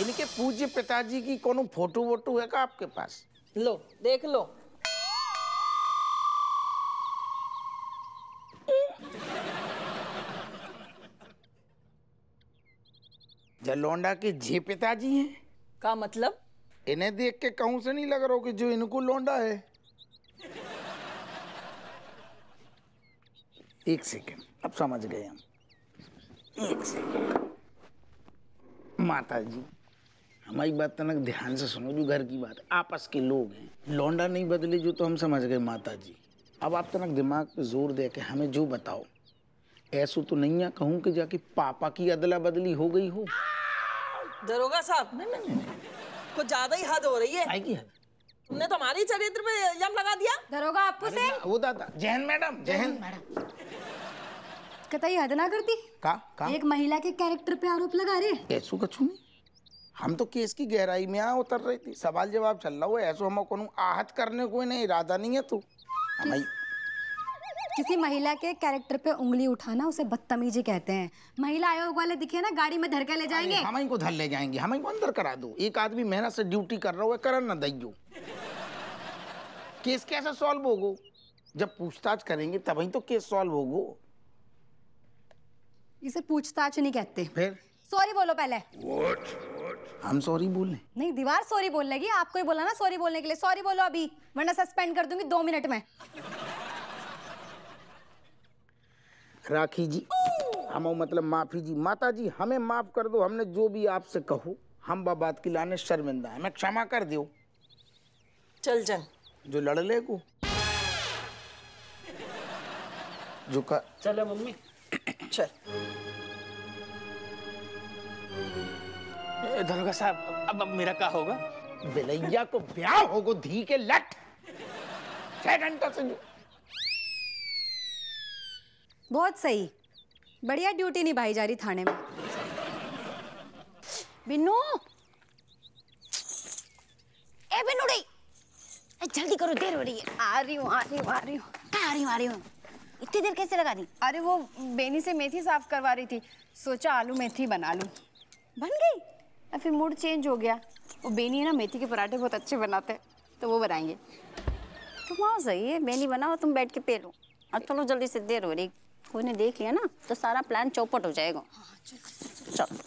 इनके पूज्य पिताजी की कोनो फोटो वोटो है का आपके पास? लो देख लो। जलोंडा के जे पिताजी हैं का मतलब? इन्हें देख के कहूं से नहीं लग रहा कि जो इनको लौंडा है। एक सेकेंड, अब समझ गए हम। एक सेकेंड माता जी, हमारी बात तनक ध्यान से सुनो, जो घर की बात है, आपस के लोग हैं, लौंडा नहीं बदले जो तो हम समझ गए माता जी। अब आप तनक दिमाग पे जोर दे के हमें जो बताओ, ऐसा तो नहीं है कहूं कि जाके पापा की अदला बदली हो गई हो। दरोगा साहब, नहीं कुछ ज्यादा ही हद हो रही है। की हद? तुमने तो हमारी चरित्र पे इल्जाम लगा दिया। दरोगा आपू से वो दादा जहन मैडम, जहन मैडम कतई हद ना करती। का एक महिला के कैरेक्टर पे आरोप लगा रहे। ऐसो कछु नहीं, हम तो केस की गहराई में आ उतर रही थी, सवाल जवाब चल रहा हो। ऐसो हम को आहत करने को नहीं इरादा नहीं है। तो हमारी किसी महिला के कैरेक्टर पे उंगली उठाना उसे बदतमीजी कहते हैं। महिला आयोग वाले दिखे ना, गाड़ी में धर के ले जाएंगे। हम इनको धर ले जाएंगे, हम इनको अंदर करा दो। एक आदमी मेहनत से ड्यूटी कर रहा हो, करन ना दइयो। केस कैसे सॉल्व होगो? जब पूछताछ करेंगे तभी तो केस सॉल्व होगो। इसे पूछताछ नहीं कहते। फिर सॉरी बोलो पहले। हम सॉरी बोल रहे? नहीं, दीवार सॉरी बोल लेगी। आपको ही बोला ना सॉरी बोलने के लिए। सॉरी बोलो अभी, वरना सस्पेंड कर दूंगी 2 मिनट में। राखी जी, हम मतलब माफी जी। माता जी हमें माफ कर दो, हमने जो भी आपसे कहो हम बात की लाने शर्मिंदा है, हमें क्षमा कर दो। चल चल, जो लड़ ले को जो का चलो मम्मी। चल। दरोगा साहब, अब मेरा क्या होगा? बिलैया को ब्याह होगो धी के लट 6 घंटों से। बहुत सही, बढ़िया ड्यूटी निभाई जा रही थाने में। बिन्नू, ए बिन्नू रे, जल्दी करो, देर हो रही है। आ रही हूँ। आ रही हूँ। इतनी देर कैसे लगा दी? अरे वो बेनी से मेथी साफ करवा रही थी, सोचा आलू मेथी बना लूं। बन गई? और फिर मूड चेंज हो गया। वो बेनी है ना, मेथी के पराठे बहुत अच्छे बनाते हैं, तो वो बनाएंगे। तुम आओ, सही है, बेनी बनाओ, तुम बैठ के पे लो। अब चलो जल्दी से, देर हो रही। कोई ने देख लिया ना तो सारा प्लान चौपट हो जाएगा। चलो।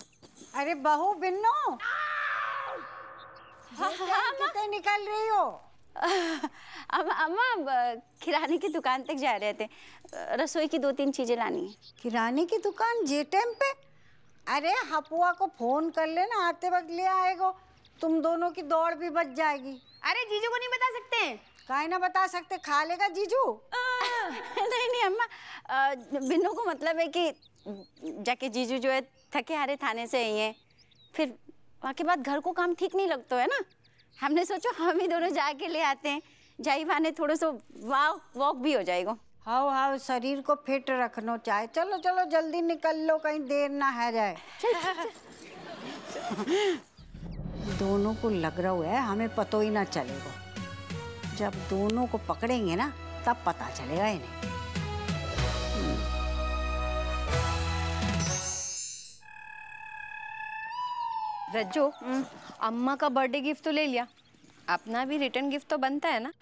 अरे बहू बिन्नू, कितने निकल रही हो? अम्मा किराने की दुकान तक जा रहे थे, रसोई की 2-3 चीजें लानी है। किराने की दुकान जे टाइम पे? अरे हपुआ को फोन कर लेना, आते वक्त ले आएगा। तुम दोनों की दौड़ भी बच जाएगी। अरे जीजू को नहीं बता सकते? काहे ना बता सकते, खा लेगा जीजू। नहीं अम्मा, बिन्नू को मतलब है कि जाके जीजू जो है थके हारे थाने से आई हैं, फिर वहाँ के बाद घर को काम ठीक नहीं लगता है ना। हमने सोचा हम ही दोनों जाके ले आते हैं, जाई बहाने थोड़ा सा वॉक भी हो जाएगा। हाँ, शरीर को फिट रखना चाहे। चलो चलो जल्दी निकल लो, कहीं देर ना है जाए। दोनों को लग रहा है हमें पता ही ना चलेगा। जब दोनों को पकड़ेंगे ना तब पता चलेगा इन्हें। रज्जो, अम्मा का बर्थडे गिफ्ट तो ले लिया, अपना भी रिटर्न गिफ्ट तो बनता है ना।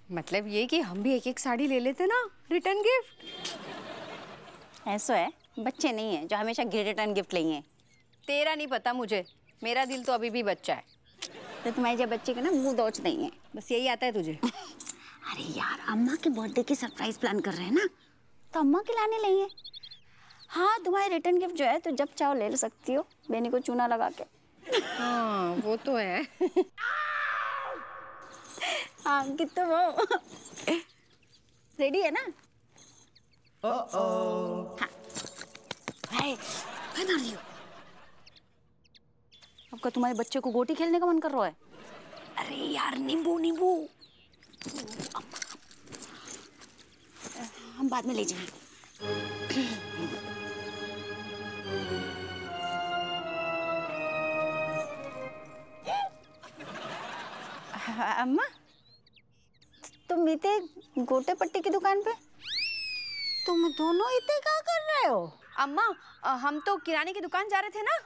मतलब ये कि हम भी एक साड़ी ले लेते ना रिटर्न गिफ्ट। ऐसा है, बच्चे नहीं है जो हमेशा रिटर्न गिफ्ट लेंगे। तेरा नहीं पता मुझे, मेरा दिल तो अभी भी बच्चा है। तो तुम्हारे जब बच्चे का ना मुंह दौच नहीं है, बस यही आता है तुझे। अरे यार, अम्मा के बर्थडे की सरप्राइज प्लान कर रहे हैं ना, तो अम्मा के लाने लेंगे। हाँ, तुम्हारे रिटर्न गिफ्ट जो है तो जब चाहो ले सकती हो, बेनी को चूना लगा के। हाँ वो तो है। हाँ कितना वो रेडी है ना? हाँ। बना रही हो। अब का तुम्हारे बच्चे को गोटी खेलने का मन कर रहा है? अरे यार, नींबू नींबू हम बाद में ले जाएंगे। अम्मा, तुम इतने गोटे पट्टी की दुकान पे? तुम दोनों इतने क्या कर रहे हो? अम्मा हम तो किराने की दुकान जा रहे थे ना।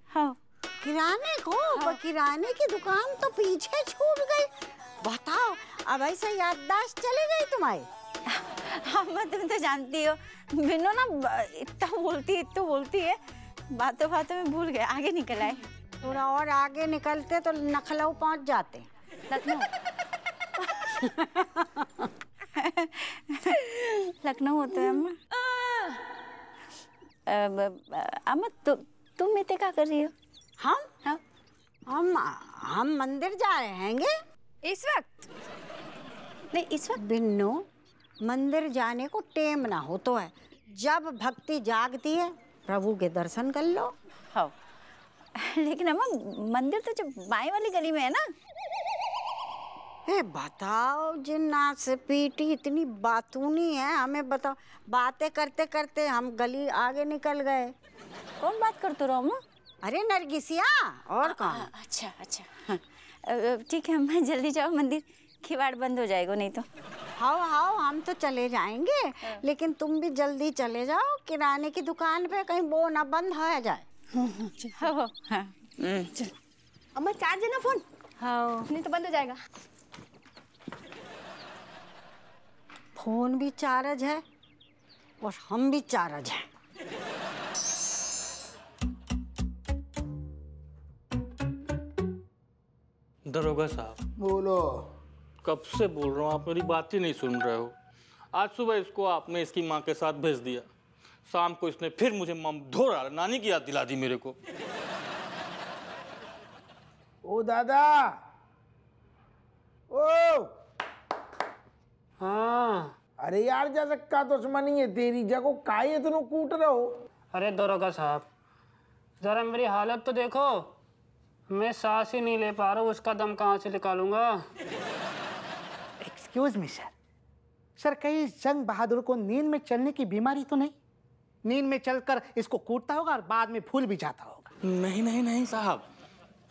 हाँ किराने को? हाँ। किराने की दुकान तो पीछे छूट गई। बताओ अब ऐसे याददाश्त चली गई तुम्हारी? अम्मा तुम तो जानती हो बिन्नू ना इतना बोलती है बातों बातों में भूल गए, आगे निकल आए। थोड़ा और आगे निकलते तो लखनऊ पहुंच जाते। लखनऊ होता है अम्मा। अम्मा तुम इतने क्या कर रही हो? हम मंदिर जा रहे हैंगे इस वक्त? नहीं इस वक्त बिन्नू, मंदिर जाने को टेम ना हो तो है, जब भक्ति जागती है प्रभु के दर्शन कर लो। हाँ लेकिन अम्मा मंदिर तो जो बाएं वाली गली में है ना। बताओ जिन्ना से पीटी इतनी बातूनी है, हमें बताओ। बातें करते करते हम गली आगे निकल गए। कौन बात करते रहो अम्मा? अरे नरगिसिया, और कौन? अच्छा ठीक है अम्मा जल्दी जाओ, मंदिर किवाड़ बंद हो जाएगा नहीं तो। हाँ हम तो चले जाएंगे, लेकिन तुम भी जल्दी चले जाओ, किराने की दुकान पे कहीं वो ना बंद हो जाए। अम्मा चार्ज है ना फोन? हाँ नहीं तो बंद हो जाएगा। फोन भी चार्ज है और हम भी चार्ज हैं। दरोगा साहब। बोलो। कब से बोल रहा हूँ, आप मेरी बात ही नहीं सुन रहे हो। आज सुबह इसको आपने इसकी माँ के साथ भेज दिया, शाम को इसने फिर मुझे धोरा नानी की याद दिला दी मेरे को। ओ दादा, ओ हाँ। अरे यार जैसे का दुश्मनी है तेरी, जगह काहे इतना कूट रहे हो? अरे दरोगा साहब जरा मेरी हालत तो देखो, मैं सांस ही नहीं ले पा रहा हूँ, उसका दम कहाँ से निकालूंगा। एक्सक्यूज मी सर, कहीं जंग बहादुर को नींद में चलने की बीमारी तो नहीं? नींद में चलकर इसको कूटता होगा और बाद में भूल भी जाता होगा। नहीं साहब,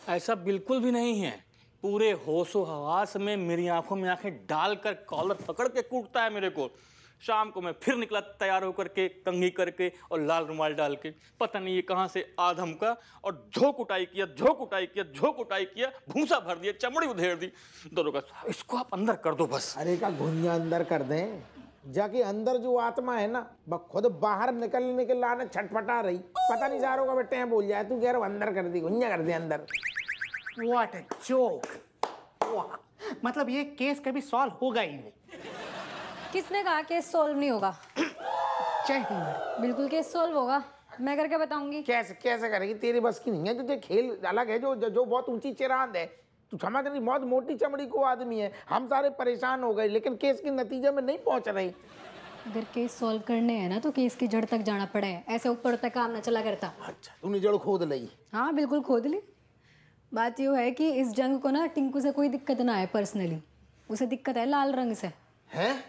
ऐसा बिल्कुल भी नहीं है। पूरे होशो हवास में मेरी आंखों में आंखें डालकर कॉलर पकड़ के कूटता है मेरे को। शाम को मैं फिर निकला तैयार होकर के, कंघी करके और लाल रुमाल डाल के, पता नहीं ये कहाँ से आधम का, और झोंक उठाई किया, भूसा भर दिया, चमड़ी उधेड़ दी। दरोगा साहब इसको आप अंदर कर दो बस। अरे का घुनिया अंदर कर दें, जाके अंदर जो आत्मा है ना वह खुद बाहर निकलने के लाने छटपटा रही, पता नहीं जा रहा बेटे बोल जाए तू कह रहा अंदर कर दी, घुनिया कर दे अंदर। What a joke! वाह, मतलब ये केस कभी सॉल्व होगा ही नहीं। किसने कहा केस सॉल्व नहीं होगा? जय हिंद। बिल्कुल केस सॉल्व होगा, मैं करके बताऊंगी। कैसे करेगी? तेरे बस की नहीं है, तुझे खेल अलग है, जो बहुत ऊंची चिरांद है। तू समझ नहीं, बहुत मोटी चमड़ी को आदमी है। हम सारे परेशान हो गए, लेकिन केस के नतीजे में नहीं पहुंच रही। अगर केस सॉल्व करने हैं ना तो केस की जड़ तक जाना पड़े, ऐसे ऊपर तक काम ना चला करता। अच्छा, तूने जड़ खोद ली? हाँ बिल्कुल खोद ली। बात यूँ है कि इस जंग को ना टिंकू से कोई दिक्कत ना है पर्सनली, उसे दिक्कत है लाल रंग से। हैं?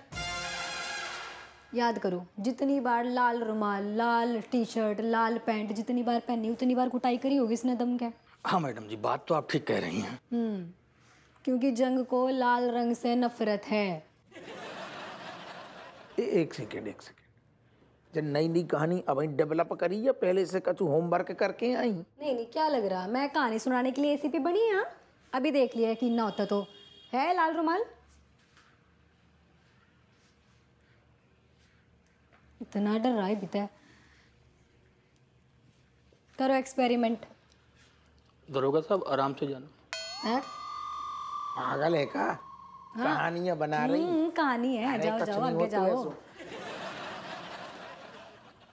याद करो, जितनी बार लाल रुमाल, लाल टी शर्ट, लाल पैंट जितनी बार पहनी उतनी बार कुटाई करी होगी इसने दम के। हाँ मैडम जी, बात तो आप ठीक कह रही हैं। क्योंकि जंग को लाल रंग से नफरत है। एक सेकेंड, जब नई कहानी अब डेवलप करी है, पहले से कछु होमवर्क करके आई? नहीं क्या लग रहा, मैं कहानी सुनाने के लिए एसीपी बनी है? अभी देख लिया कि ना होता तो है लाल रुमाल। इतना डर रहा है बीता। करो एक्सपेरिमेंट। दरोगा साहब आराम से जाना। है? पागल है का? कहानियां बना रही? कहानी है, जाओ आगे जाओ।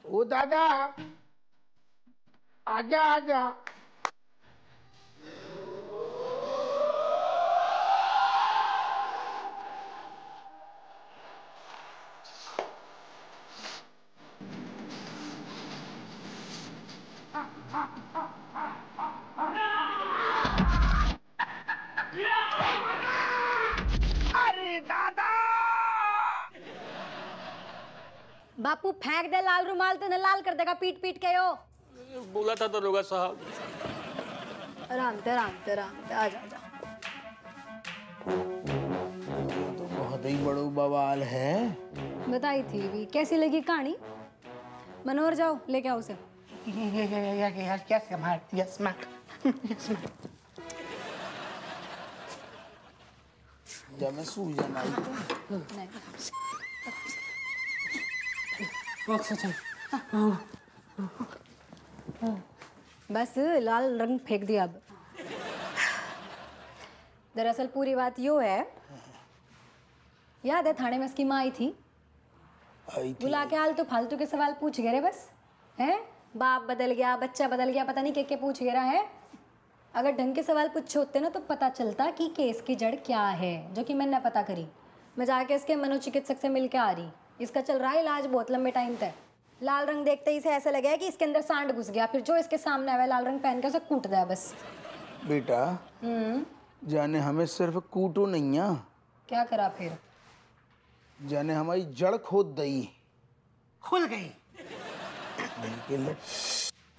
ओ दादा, आजा। अरे दादा! बापू फेंक दे लाल रुमाल तो न लाल कर देगा पीट के। यो बोला था दरोगा साहब। आराम से आजा। तो बहुत ही बड़ो बवाल है। बताई थी भी, कैसी लगी कहानी? मनोहर जाओ लेके आओ उसे। Yes ma'am, yes ma'am, yes ma'am. जब मैं सूजन आई बस लाल रंग फेंक दिया अब। दरअसल पूरी बात यो है, याद है थाने में इसकी माँ आई थी, बुला के हाल तो फालतू के सवाल पूछ गए रे बस, हैं? बाप बदल गया, बच्चा बदल गया, पता नहीं क्या क्या पूछ गया है। अगर ढंग के सवाल पूछे होते ना तो पता चलता कि केस की जड़ क्या है, जो कि मैंने पता करी। मैं जाके इसके मनोचिकित्सक से मिल के आ रही, इसका चल रहा है इलाज बहुत लंबे टाइम तक। लाल रंग देखते ही से ऐसा लगा कि इसके अंदर सांड घुस गया, फिर जो इसके सामने आया लाल रंग पहन के उसे कूट दिया बस। बेटा जाने हमें सिर्फ कूटो नहीं है, क्या करा फिर? जाने हमारी जड़ खोद दई, खुल गई।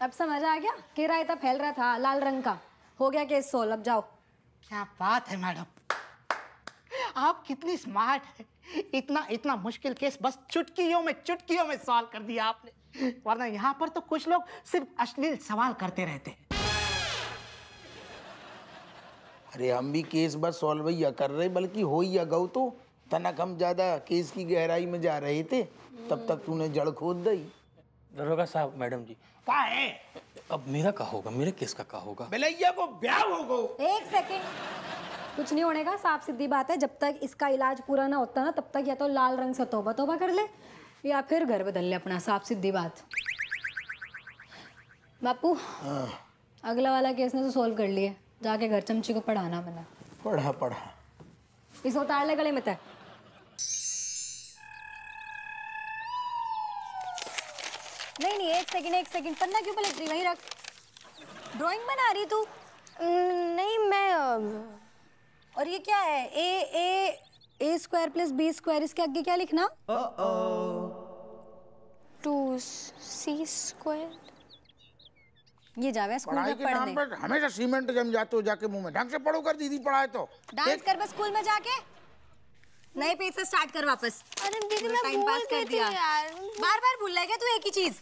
अब समझ आ गया? कि रायता फैल रहा था लाल रंग का, हो गया केस सोल्व। अब जाओ। क्या बात है मैडम, आप कितनी स्मार्ट है। इतना इतना मुश्किल केस बस चुटकियों में सॉल्व कर दिया आपने, वरना यहाँ पर तो कुछ लोग सिर्फ अश्लील सवाल करते रहते हैं। अरे हम भी केस बस सॉल्व ही कर रहे, बल्कि हो ही गौ तो तनक हम ज्यादा केस की गहराई में जा रहे थे, तब तक तूने जड़ खोद दी। दरोगा साहब, मैडम जी, क्या है? अब मेरा क्या होगा, मेरे केस का क्या होगा? बेलैया को ब्याह होगा। एक सेकेंड, कुछ नहीं होने का, साफ सीधी बात है। जब तक इसका इलाज पूरा ना होता ना तब तक या तो लाल रंग से तौबा तौबा कर ले या फिर घर बदल ले अपना, साफ सीधी बात। बापू अगला वाला केस ने तो सोल्व कर लिए, जाके घर चमची को पढ़ाना बना। पढ़ा इस उतार ले गले में तय। नहीं एक सेकंड, पन्ना क्यों पलट रही? वहीं रख। ड्राइंग बना रही तू? नहीं मैं और ये क्या है? ए स्क्वायर प्लस बी स्क्वायर, इसके आगे क्या लिखना? 2c²। ये जावे स्कूल पढ़ाई में के नाम पढ़ने। पर हमेशा सीमेंट जम जाते हो जाके मुंह में। ढंग से पढ़ो कर दीदी, पढ़ाए तो डांस कर बस स्कूल में जाके, नए पेज से स्टार्ट कर वापस। अरे दीदी मैं टाइम पास कर दिया यार। बार भूल रहा है क्या तू एक ही चीज?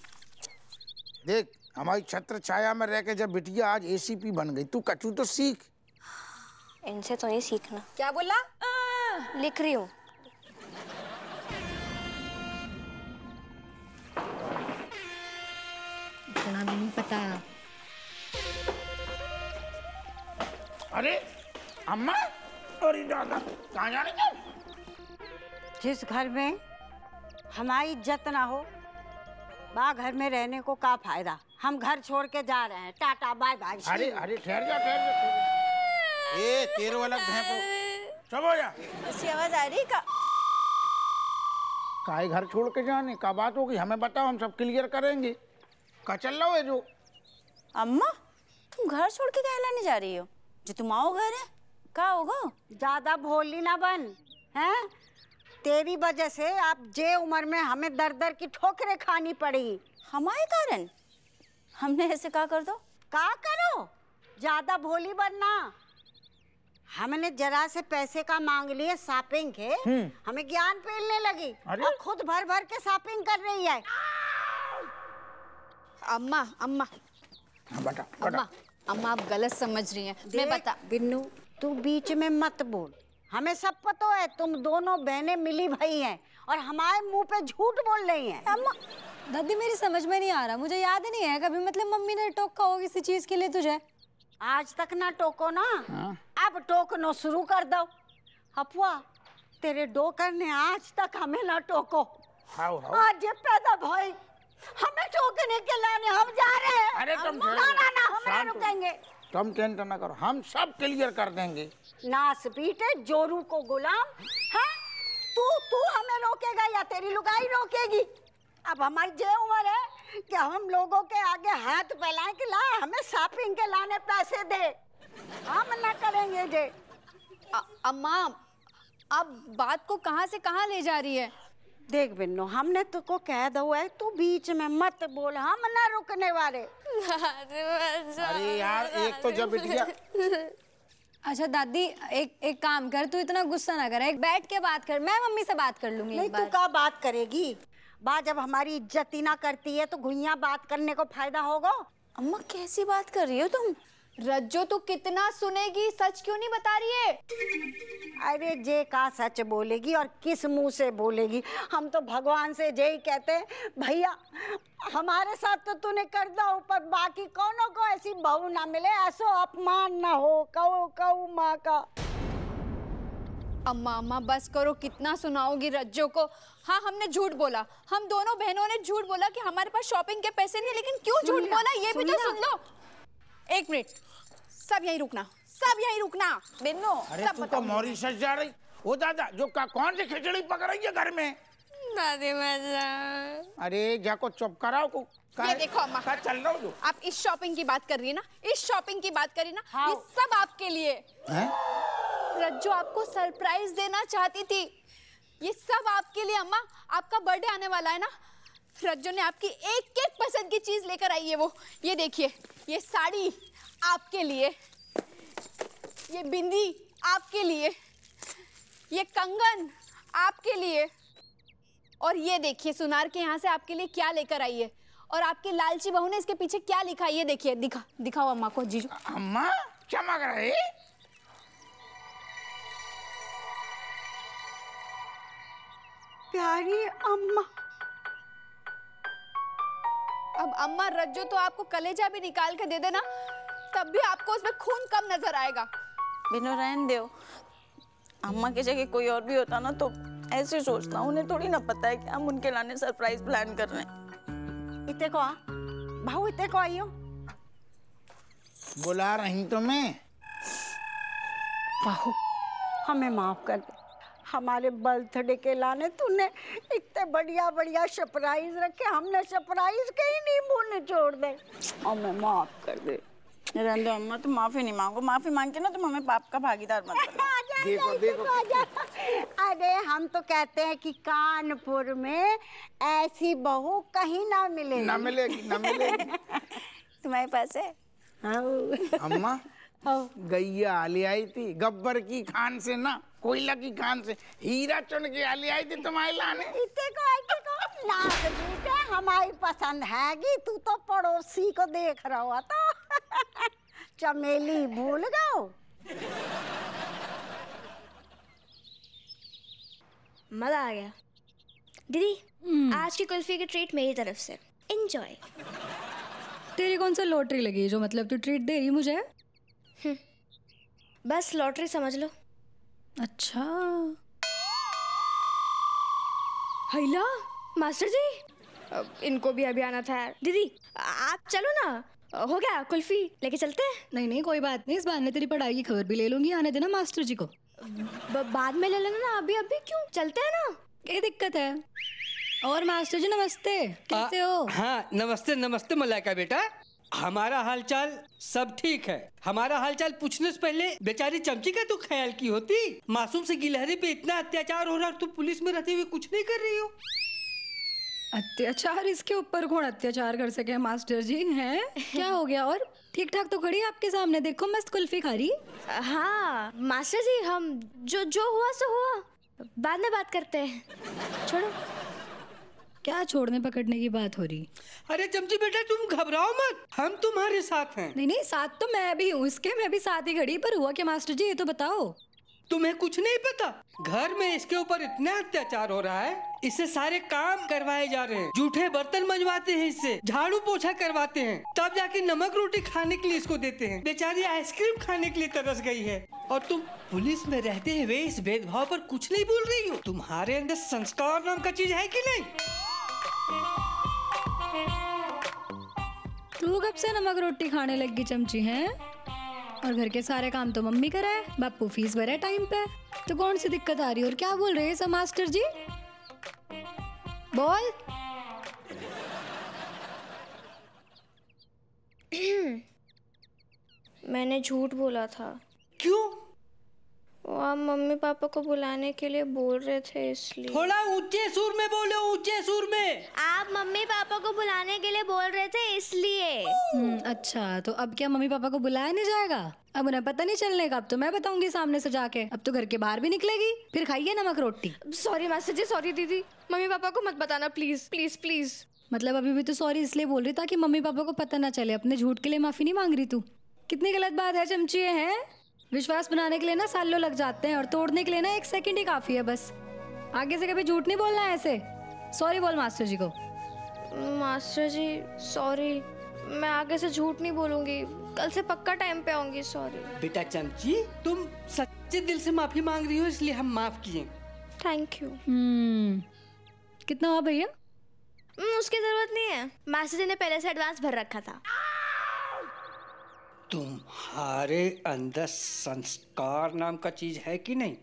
देख हमारी छत्र छाया में रह के जब बिटिया आज एसीपी बन गई, तू कचू तो सीख। इनसे तो नहीं सीखना। क्या बोला? लिख रही हूँ। इतना भी नहीं पता। अरे अम्मा, अरे दादा, कहाँ जा रही हो? जिस घर में हमारी इज्जत ना हो, वहाँ घर में रहने को क्या फायदा। हम घर छोड़ के जा रहे हैं, टाटा बाय बाय। अरे ठहर जा। ए तेरे वाला भैंपो, चुप हो जा। ऐसी आवाज आ रही का? काहे घर छोड़ के जाने का बात होगी, हमें बताओ, हम सब क्लियर करेंगे। का चल रहा है जो? अम्मा तुम घर छोड़ के क्या लाने जा रही हो? जो तुम आओ घर है, क्या होगा? ज्यादा भोली ना बन, हैं? तेरी वजह से आप जे उम्र में हमें दर दर की ठोकरें खानी पड़ी। हमारे कारण? हमने ऐसे क्या कर दो? का करो? ज्यादा भोली बनना। हमने जरा से पैसे का मांग लिए शॉपिंग के, हमें ज्ञान फैलने लगी और खुद भर भर के शॉपिंग कर रही है। अम्मा बता। अम्मा आप गलत समझ रही हैं। मैं बता। बिन्नू तू बीच में मत बोल, हमें सब पता है तुम दोनों बहनें मिली भाई हैं और हमारे मुंह पे झूठ बोल रही हैं। अम्मा दादी मेरी समझ में नहीं आ रहा, मुझे याद ही नहीं है कभी मतलब मम्मी ने टोका हो किसी चीज के लिए तुझे। आज तक ना टोको ना, अब टोकनो शुरू कर दो। अफवा तेरे डोकर ने आज तक हमें ना टोको। हाउ। आज ये पैदा भाई हमें टोकने के लाने हम जा रहे हैं। अरे तुम ना हम नहीं रुकेंगे। तुम टेंशन ना करो, हम सब क्लियर कर देंगे। नास पीटे जोरू को गुलाम है। तू हमें रोकेगा या तेरी लुगाई रोकेगी? अब हमारी जे उम्र है कि हम लोगों के आगे हाथ फैलाएं कि ला हमें शॉपिंग के लाने पैसे दे, हम ना करेंगे जे। अम्मा आप बात को कहाँ से कहाँ ले जा रही है? देख बिन्नू, हमने तुझको कह दो है, तू बीच में मत बोल, हम ना रुकने वाले। अरे यार एक तो जब बिटिया। अच्छा दादी एक काम कर, तू इतना गुस्सा ना कर, एक बैठ के बात कर, मैं मम्मी से बात कर लूंगी नहीं एक तू बार। का बात करेगी? बा जब हमारी इज्जत ही ना करती है तो घुइयां बात करने को फायदा होगा। अम्मा कैसी बात कर रही हो तुम? रज्जो तो कितना सुनेगी, सच क्यों नहीं बता रही है? अरे जे का सच बोलेगी और किस मुंह से बोलेगी? हम तो भगवान से जे ही कहते हैं, भैया हमारे साथ तो तूने कर दो, ऊपर बाकी कौनों को ऐसी बहू ना मिले, ऐसो अपमान ना हो। कऊ कऊ माँ का। अम्मा अम्मा बस करो, कितना सुनाओगी रज्जो को? हाँ हमने झूठ बोला, हम दोनों बहनों ने झूठ बोला कि हमारे पास शॉपिंग के पैसे नहीं, लेकिन क्यों झूठ बोला ये भी तो सुन लो। एक मिनट, सब यहीं रुकना, सब यहीं रुकना। बिन्नो, अरे तू तो मॉरिशस जा रही हो दादा, जो कौन सी खिचड़ी पक रही है घर में? दादी अरे जाको चुप कराओ को। ये देखो अम्मा, चल रहा हूँ। आप इस शॉपिंग की बात कर रही है ना, इस शॉपिंग की बात करी ना, ये सब आपके लिए। रज्जो आपको सरप्राइज देना चाहती थी, ये सब आपके लिए। अम्मा आपका बर्थडे आने वाला है ना, रज्जो ने आपकी एक एक पसंद की चीज लेकर आई है। वो ये देखिए, ये साड़ी आपके लिए, ये बिंदी आपके लिए, ये कंगन आपके लिए, और ये देखिए सुनार के यहाँ से आपके लिए क्या लेकर आई है। और आपकी लालची बहू ने इसके पीछे क्या लिखा है ये देखिए, दिखाओ अम्मा को। जीजू अम्मा चमक रही। प्यारी अम्मा। अब अम्मा रज्जो तो आपको कलेजा भी निकाल के दे देना, तब भी आपको उसमें खून कम नजर आएगा। बिनो रहने दो, अम्मा की जगह कोई और भी होता ना तो ऐसे सोचता। उन्हें थोड़ी ना पता है कि हम उनके लाने सरप्राइज प्लान कर रहे हैं। इतने को आ भाऊ, इतने को आई हो। बुला रही तो मैं। बाहू हमें माफ कर दे, हमारे बर्थडे के लाने तूने इतने बढ़िया बढ़िया सरप्राइज रखे, हमने सरप्राइज के ही नहीं मुंह निचोड़ दे। हमें माफ कर दे। रहने दो अम्मा, तुम माफी नहीं मांगो, माफी मांग के ना तुम हमें पाप का भागीदार मत बनाओ। देखो देखो। अरे हम तो कहते हैं कि कानपुर में ऐसी बहू कहीं ना मिलेगी। ना मिलेगी, ना मिलेगी। तुम्हारे पास है? अम्मा गैया आली आई थी गब्बर की खान से ना, कोयला की खान से हीरा चुन के आली आई थी तुम्हारे लाने। इतने को नाक बेटे हमारी पसंद हैगी, तू तो पड़ोसी को देख रहा हुआ तो चमेली भूल गओ। मजा आ गया दीदी। आज की कुल्फी की ट्रीट मेरी तरफ से, एंजॉय। तेरी कौन सा लॉटरी लगी जो मतलब तू ट्रीट दे रही मुझे? बस लॉटरी समझ लो। अच्छा हैला मास्टर जी, इनको भी अभी आना था। दीदी आप चलो ना, हो गया कुल्फी लेके चलते हैं। नहीं नहीं कोई बात नहीं, इस बहाने तेरी पढ़ाई की खबर भी ले लूंगी। आने देना मास्टर जी को। बाद में ले लेना ना, अभी अभी क्यों, चलते हैं ना। क्या दिक्कत है? और मास्टर जी नमस्ते, कैसे हो? हाँ नमस्ते नमस्ते मलाइका बेटा, हमारा हालचाल सब ठीक है। हमारा हालचाल पूछने से पहले बेचारी चमची का तो ख्याल की होती। मासूम से गिलहरी पे इतना अत्याचार हो रहा है, तुम पुलिस में रहते हुए कुछ नहीं कर रही हो। अत्याचार? इसके ऊपर कौन अत्याचार कर सके मास्टर जी? हैं क्या हो गया? और ठीक ठाक तो खड़ी आपके सामने, देखो मस्त कुल्फी खा रही। हाँ मास्टर जी, हम जो हुआ सो हुआ, बाद में बात करते हैं। छोड़ो। क्या छोड़ने पकड़ने की बात हो रही? अरे चमची बेटा तुम घबराओ मत, हम तुम्हारे साथ हैं। नहीं नहीं साथ तो मैं भी हूँ इसके, मैं भी साथ ही खड़ी। पर हुआ क्या मास्टर जी ये तो बताओ। तुम्हें कुछ नहीं पता? घर में इसके ऊपर इतना अत्याचार हो रहा है, इससे सारे काम करवाए जा रहे हैं, जूठे बर्तन मंजवाते हैं, इससे झाड़ू पोछा करवाते हैं, तब जाके नमक रोटी खाने के लिए इसको देते हैं। बेचारी आइसक्रीम खाने के लिए तरस गई है, और तुम पुलिस में रहते हुए इस भेदभाव पर कुछ नहीं बोल रही हो। तुम्हारे अंदर संस्कार नाम का चीज है कि नहीं? तू कब से नमक रोटी खाने लगी चमची हैं? और घर के सारे काम तो मम्मी कराए, बापू फीस भरे टाइम पे, तो कौन सी दिक्कत आ रही है? और क्या बोल रहे हैं सब मास्टर जी? बोल। मैंने झूठ बोला था। क्यों? आप मम्मी पापा को बुलाने के लिए बोल रहे थे इसलिए। थोड़ा ऊंचे सुर में बोलो, ऊंचे सुर में। आप मम्मी पापा को बुलाने के लिए बोल रहे थे इसलिए। अच्छा, तो अब क्या मम्मी पापा को बुलाया नहीं जाएगा? अब उन्हें पता नहीं चलने का, अब तो मैं बताऊंगी सामने से जाके। अब तो घर के बाहर भी निकलेगी, फिर खाइए नमक रोटी। सॉरी मास्टर जी, सॉरी दीदी, मम्मी पापा को मत बताना प्लीज प्लीज प्लीज। मतलब अभी भी तो सॉरी इसलिए बोल रही ताकि मम्मी पापा को पता ना चले। अपने झूठ के लिए माफी नहीं मांग रही तू? कितनी गलत बात है चमची है। विश्वास बनाने के लिए ना सालों लग जाते हैं और तोड़ने के लिए ना 1 सेकंड ही काफी है बस। आगे से कभी झूठ नहीं बोलना है ऐसे। सॉरी बोल मास्टर जी को। मास्टर जी सॉरी, मैं आगे से झूठ नहीं बोलूंगी, कल से पक्का टाइम पे आऊंगी। सॉरी बेटा चमची, तुम सच्चे दिल से माफी मांग रही हो इसलिए हम माफ किए। Thank you. कितना हुआ भैया? उसकी जरूरत नहीं है, मास्टर जी ने पहले से एडवांस भर रखा था। तुम्हारे अंदर संस्कार नाम का चीज है कि नहीं?